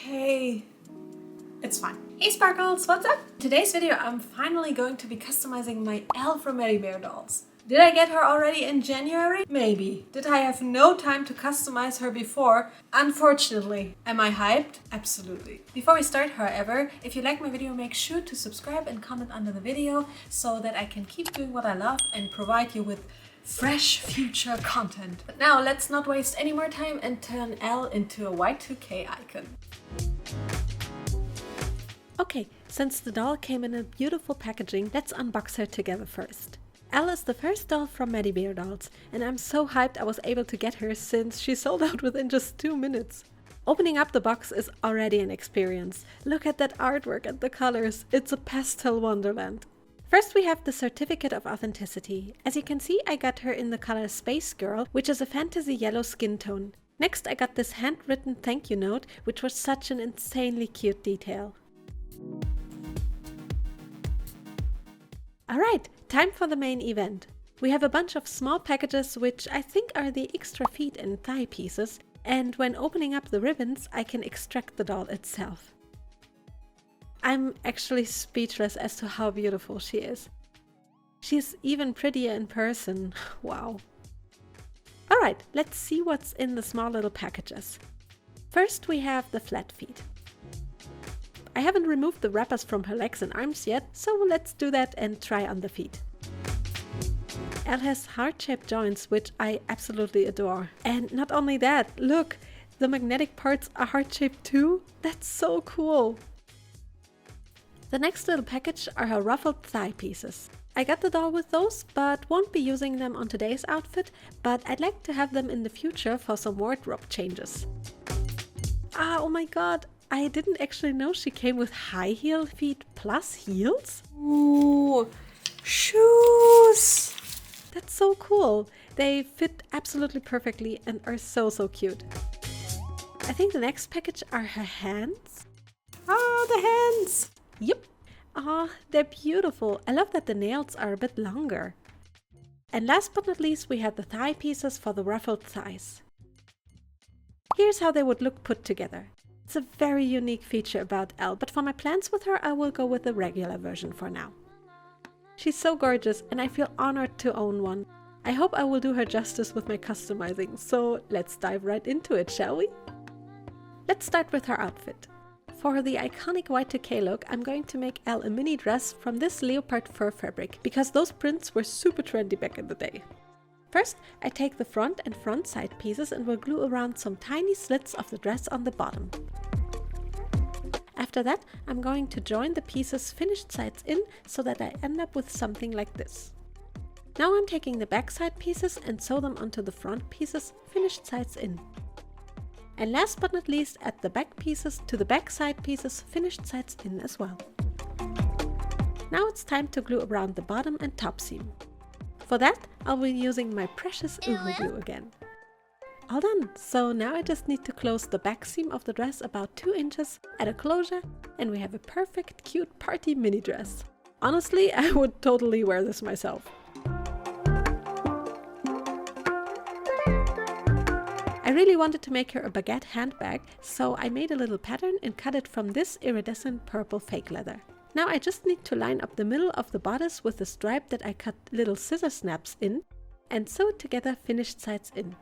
okay. It's fine. Hey Sparkles, what's up? In today's video, I'm finally going to be customizing my Elle from Maddybeardolls. Did I get her already in January? Maybe. Did I have no time to customize her before? Unfortunately. Am I hyped? Absolutely. Before we start, however, if you like my video, make sure to subscribe and comment under the video so that I can keep doing what I love and provide you with fresh future content. But now let's not waste any more time and turn Elle into a Y2K icon. Okay, since the doll came in a beautiful packaging, let's unbox her together first. Elle is the first doll from Maddybeardolls, and I'm so hyped I was able to get her since she sold out within just 2 minutes. Opening up the box is already an experience. Look at that artwork and the colors, it's a pastel wonderland. First we have the certificate of authenticity. As you can see, I got her in the color Space Girl, which is a fantasy yellow skin tone. Next I got this handwritten thank you note, which was such an insanely cute detail. Alright, time for the main event. We have a bunch of small packages which I think are the extra feet and thigh pieces, and when opening up the ribbons I can extract the doll itself. I'm actually speechless as to how beautiful she is. She's even prettier in person, wow. Alright, let's see what's in the small little packages. First we have the flat feet. I haven't removed the wrappers from her legs and arms yet, so let's do that and try on the feet. Elle has heart-shaped joints, which I absolutely adore. And not only that, look! The magnetic parts are heart-shaped too? That's so cool! The next little package are her ruffled thigh pieces. I got the doll with those, but won't be using them on today's outfit, but I'd like to have them in the future for some wardrobe changes. Ah, oh my god! I didn't actually know she came with high heel feet plus heels. Ooh, shoes! That's so cool. They fit absolutely perfectly and are so cute. I think the next package are her hands. Ah, the hands! Yep. Ah, they're beautiful. I love that the nails are a bit longer. And last but not least, we have the thigh pieces for the ruffled thighs. Here's how they would look put together. It's a very unique feature about Elle, but for my plans with her I will go with the regular version for now. She's so gorgeous and I feel honored to own one. I hope I will do her justice with my customizing, so let's dive right into it, shall we? Let's start with her outfit. For the iconic Y2K look, I'm going to make Elle a mini dress from this leopard fur fabric, because those prints were super trendy back in the day. First, I take the front and front side pieces and will glue around some tiny slits of the dress on the bottom. After that, I'm going to join the pieces finished sides in so that I end up with something like this. Now I'm taking the back side pieces and sew them onto the front pieces finished sides in. And last but not least, add the back pieces to the back side pieces finished sides in as well. Now it's time to glue around the bottom and top seam. For that, I'll be using my precious UV glue again. All done! So now I just need to close the back seam of the dress about 2 inches, add a closure, and we have a perfect cute party mini dress. Honestly, I would totally wear this myself. I really wanted to make her a baguette handbag, so I made a little pattern and cut it from this iridescent purple fake leather. Now I just need to line up the middle of the bodice with the stripe that I cut little scissor snaps in and sew it together finished sides in.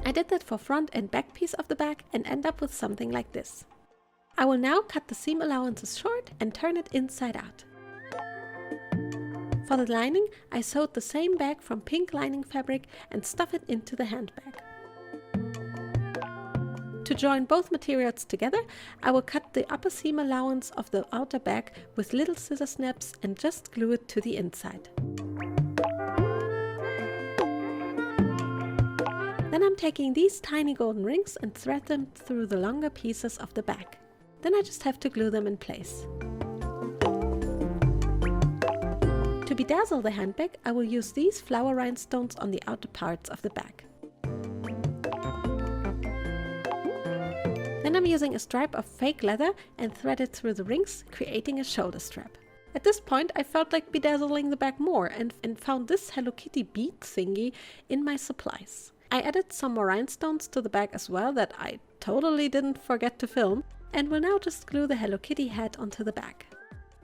I did that for front and back piece of the bag and end up with something like this. I will now cut the seam allowances short and turn it inside out. For the lining, I sewed the same bag from pink lining fabric and stuff it into the handbag. To join both materials together, I will cut the upper seam allowance of the outer bag with little scissor snaps and just glue it to the inside. Then I'm taking these tiny golden rings and thread them through the longer pieces of the bag. Then I just have to glue them in place. To bedazzle the handbag, I will use these flower rhinestones on the outer parts of the bag. Then I'm using a stripe of fake leather and thread it through the rings, creating a shoulder strap. At this point I felt like bedazzling the bag more and found this Hello Kitty bead thingy in my supplies. I added some more rhinestones to the bag as well that I totally didn't forget to film, and will now just glue the Hello Kitty head onto the back.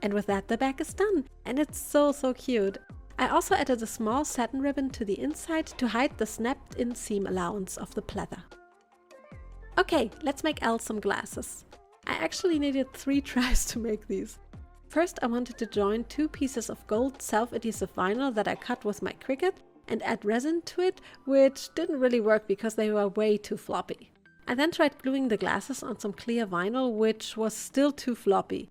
And with that, the back is done, and it's so cute. I also added a small satin ribbon to the inside to hide the snapped-in seam allowance of the pleather. Okay, let's make Elle some glasses. I actually needed 3 tries to make these. First, I wanted to join 2 pieces of gold self-adhesive vinyl that I cut with my Cricut and add resin to it, which didn't really work because they were way too floppy. I then tried gluing the glasses on some clear vinyl, which was still too floppy.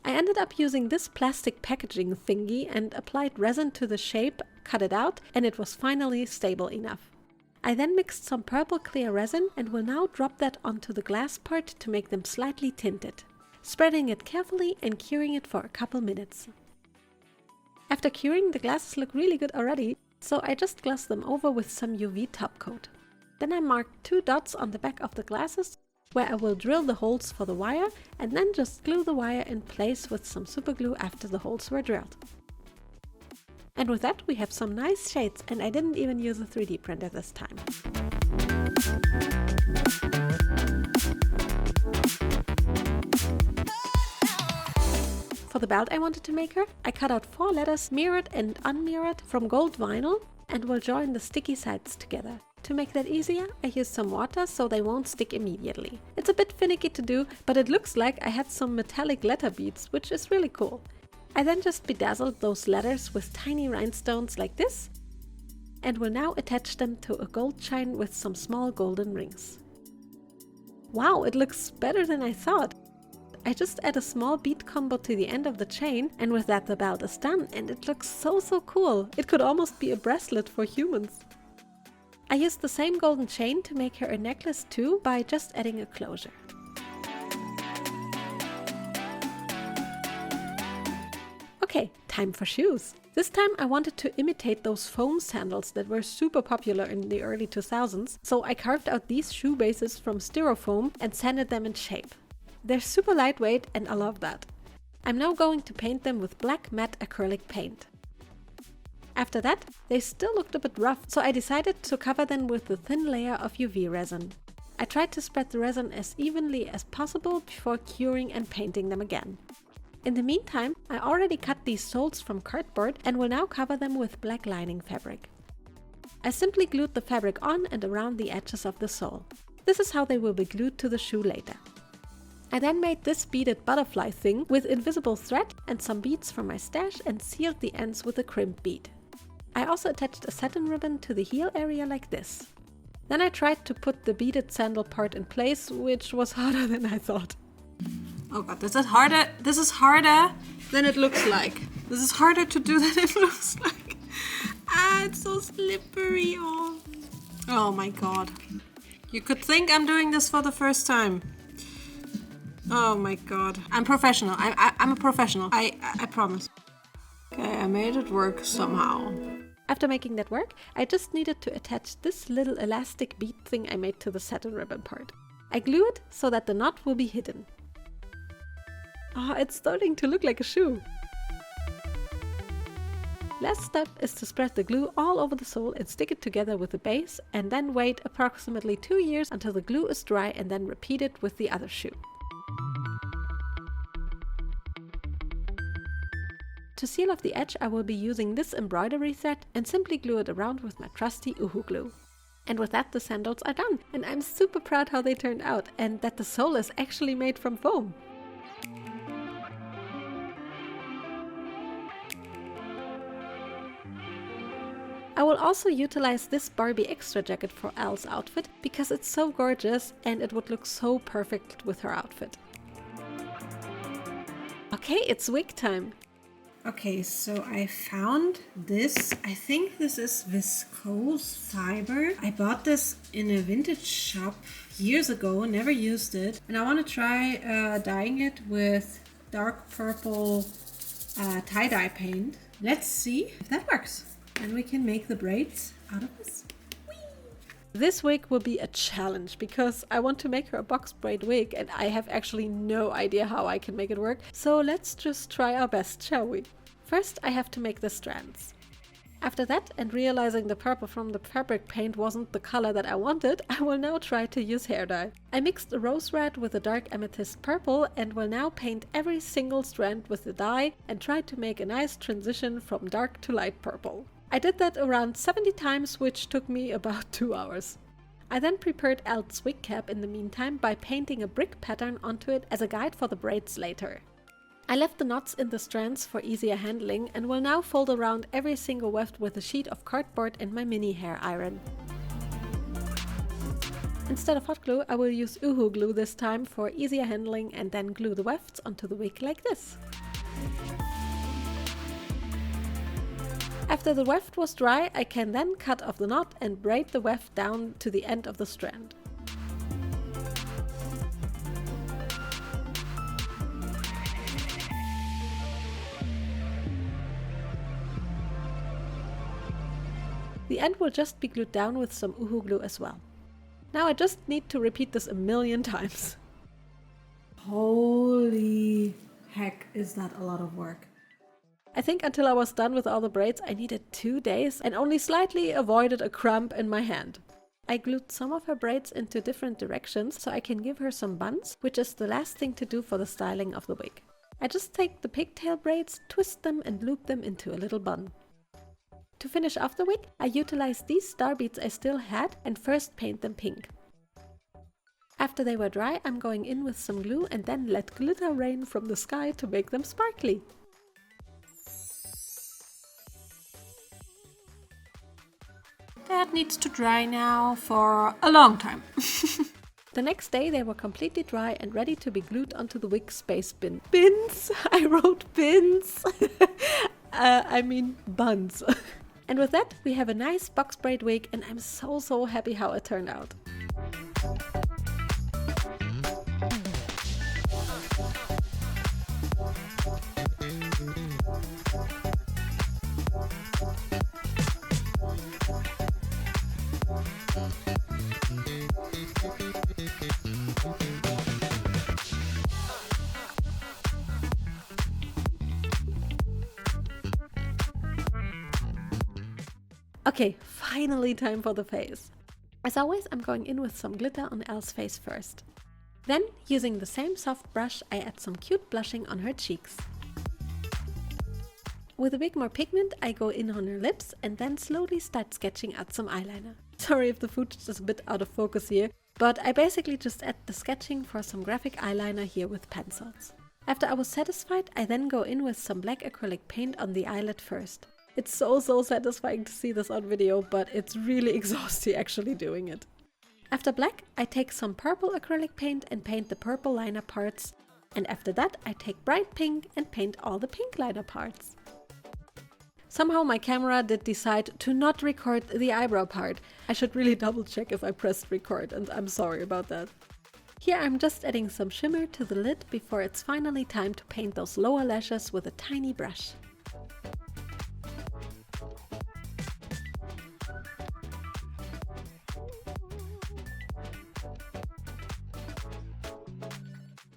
I ended up using this plastic packaging thingy and applied resin to the shape, cut it out, and it was finally stable enough. I then mixed some purple clear resin and will now drop that onto the glass part to make them slightly tinted, spreading it carefully and curing it for a couple minutes. After curing, the glasses look really good already, so I just glossed them over with some UV top coat. Then I marked 2 dots on the back of the glasses where I will drill the holes for the wire and then just glue the wire in place with some super glue after the holes were drilled. And with that we have some nice shades, and I didn't even use a 3D printer this time. For the belt I wanted to make her, I cut out 4 letters mirrored and unmirrored from gold vinyl and will join the sticky sides together. To make that easier, I used some water so they won't stick immediately. It's a bit finicky to do, but it looks like I had some metallic letter beads, which is really cool. I then just bedazzled those letters with tiny rhinestones like this, and will now attach them to a gold chain with some small golden rings. Wow, it looks better than I thought! I just add a small bead combo to the end of the chain, and with that the belt is done, and it looks so cool! It could almost be a bracelet for humans. I used the same golden chain to make her a necklace too, by just adding a closure. Okay, time for shoes! This time I wanted to imitate those foam sandals that were super popular in the early 2000s, so I carved out these shoe bases from styrofoam and sanded them in shape. They're super lightweight and I love that. I'm now going to paint them with black matte acrylic paint. After that, they still looked a bit rough, so I decided to cover them with a thin layer of UV resin. I tried to spread the resin as evenly as possible before curing and painting them again. In the meantime, I already cut these soles from cardboard and will now cover them with black lining fabric. I simply glued the fabric on and around the edges of the sole. This is how they will be glued to the shoe later. I then made this beaded butterfly thing with invisible thread and some beads from my stash and sealed the ends with a crimp bead. I also attached a satin ribbon to the heel area like this. Then I tried to put the beaded sandal part in place, which was harder than I thought. Oh god, this is harder than it looks like. This is harder to do than it looks like. Ah, it's so slippery. Oh my god. You could think I'm doing this for the first time. Oh my god. I'm professional. I'm a professional. I promise. Okay, I made it work somehow. After making that work, I just needed to attach this little elastic bead thing I made to the satin ribbon part. I glue it so that the knot will be hidden. Oh, it's starting to look like a shoe. Last step is to spread the glue all over the sole and stick it together with the base, and then wait approximately 2 years until the glue is dry, and then repeat it with the other shoe. To seal off the edge, I will be using this embroidery thread and simply glue it around with my trusty Uhu glue. And with that the sandals are done, and I'm super proud how they turned out and that the sole is actually made from foam. I will also utilize this Barbie extra jacket for Elle's outfit because it's so gorgeous and it would look so perfect with her outfit. Okay, it's wig time! Okay, so I found this. I think this is viscose fiber. I bought this in a vintage shop years ago, never used it. And I want to try dyeing it with dark purple tie-dye paint. Let's see if that works. And we can make the braids out of this. Whee! This wig will be a challenge because I want to make her a box braid wig and I have actually no idea how I can make it work. So let's just try our best, shall we? First, I have to make the strands. After that, and realizing the purple from the fabric paint wasn't the color that I wanted, I will now try to use hair dye. I mixed a rose red with a dark amethyst purple and will now paint every single strand with the dye and try to make a nice transition from dark to light purple. I did that around 70 times, which took me about 2 hours. I then prepared Elle's wig cap in the meantime by painting a brick pattern onto it as a guide for the braids later. I left the knots in the strands for easier handling and will now fold around every single weft with a sheet of cardboard and my mini hair iron. Instead of hot glue, I will use Uhu glue this time for easier handling and then glue the wefts onto the wig like this. After the weft was dry, I can then cut off the knot and braid the weft down to the end of the strand. The end will just be glued down with some Uhu glue as well. Now I just need to repeat this a million times. Holy heck, is that a lot of work. I think until I was done with all the braids I needed 2 days and only slightly avoided a cramp in my hand. I glued some of her braids into different directions so I can give her some buns, which is the last thing to do for the styling of the wig. I just take the pigtail braids, twist them and loop them into a little bun. To finish off the wig, I utilized these star beads I still had and first paint them pink. After they were dry, I'm going in with some glue and then let glitter rain from the sky to make them sparkly. That needs to dry now for a long time. The next day they were completely dry and ready to be glued onto the wig space bin. Bins! I wrote bins! I mean buns. And with that we have a nice box braid wig and I'm so happy how it turned out. Okay, finally time for the face. As always, I'm going in with some glitter on Elle's face first. Then, using the same soft brush, I add some cute blushing on her cheeks. With a bit more pigment, I go in on her lips and then slowly start sketching out some eyeliner. Sorry if the footage is a bit out of focus here, but I basically just add the sketching for some graphic eyeliner here with pencils. After I was satisfied, I then go in with some black acrylic paint on the eyelid first. It's so satisfying to see this on video, but it's really exhausting actually doing it. After black, I take some purple acrylic paint and paint the purple liner parts. And after that, I take bright pink and paint all the pink liner parts. Somehow my camera did decide to not record the eyebrow part. I should really double check if I pressed record, and I'm sorry about that. Here I'm just adding some shimmer to the lid before it's finally time to paint those lower lashes with a tiny brush.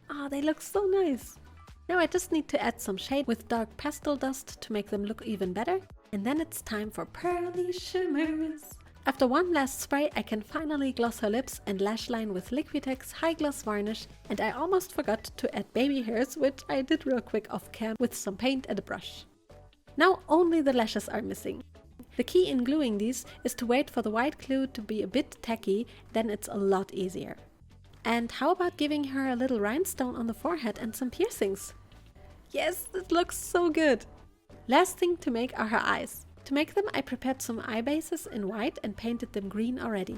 Oh, they look so nice! Now I just need to add some shade with dark pastel dust to make them look even better. And then it's time for pearly shimmers! After one last spray, I can finally gloss her lips and lash line with Liquitex High Gloss Varnish, and I almost forgot to add baby hairs, which I did real quick off cam with some paint and a brush. Now only the lashes are missing. The key in gluing these is to wait for the white glue to be a bit tacky, then it's a lot easier. And how about giving her a little rhinestone on the forehead and some piercings? Yes, it looks so good! Last thing to make are her eyes. To make them, I prepared some eye bases in white and painted them green already.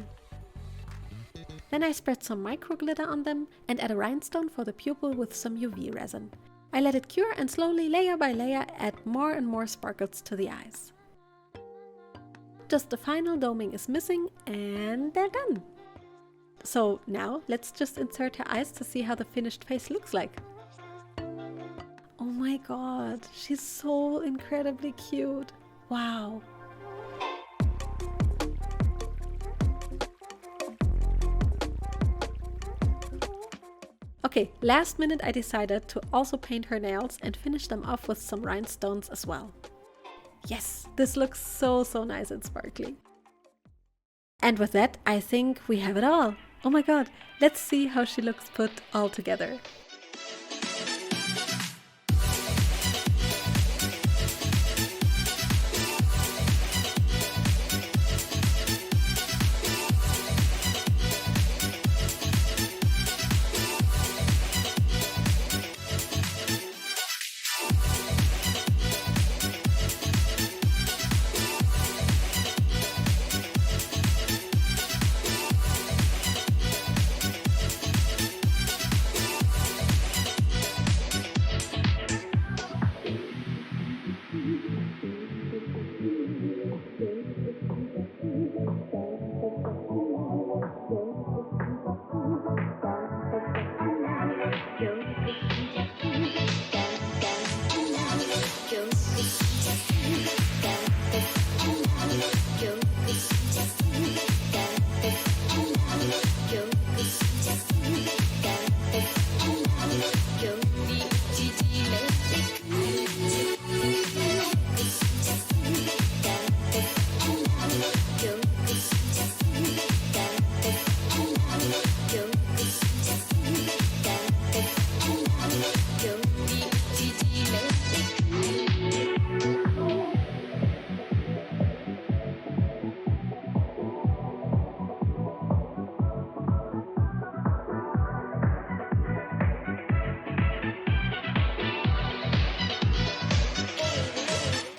Then I spread some micro glitter on them and add a rhinestone for the pupil with some UV resin. I let it cure and slowly, layer by layer, add more and more sparkles to the eyes. Just the final doming is missing and they're done! So now let's just insert her eyes to see how the finished face looks like. Oh my god, she's so incredibly cute! Wow! Okay, last minute I decided to also paint her nails and finish them off with some rhinestones as well. Yes, this looks so nice and sparkly. And with that, I think we have it all. Oh my god, let's see how she looks put all together.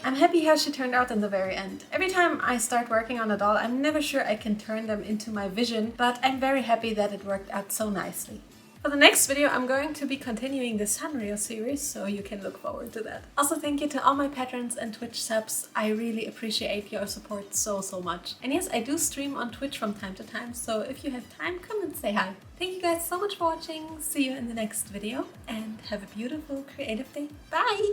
I'm happy how she turned out in the very end. Every time I start working on a doll, I'm never sure I can turn them into my vision, but I'm very happy that it worked out so nicely. For the next video, I'm going to be continuing the Sanrio series, so you can look forward to that. Also, thank you to all my patrons and Twitch subs. I really appreciate your support so much. And yes, I do stream on Twitch from time to time, so if you have time, come and say hi. Thank you guys so much for watching. See you in the next video and have a beautiful creative day. Bye!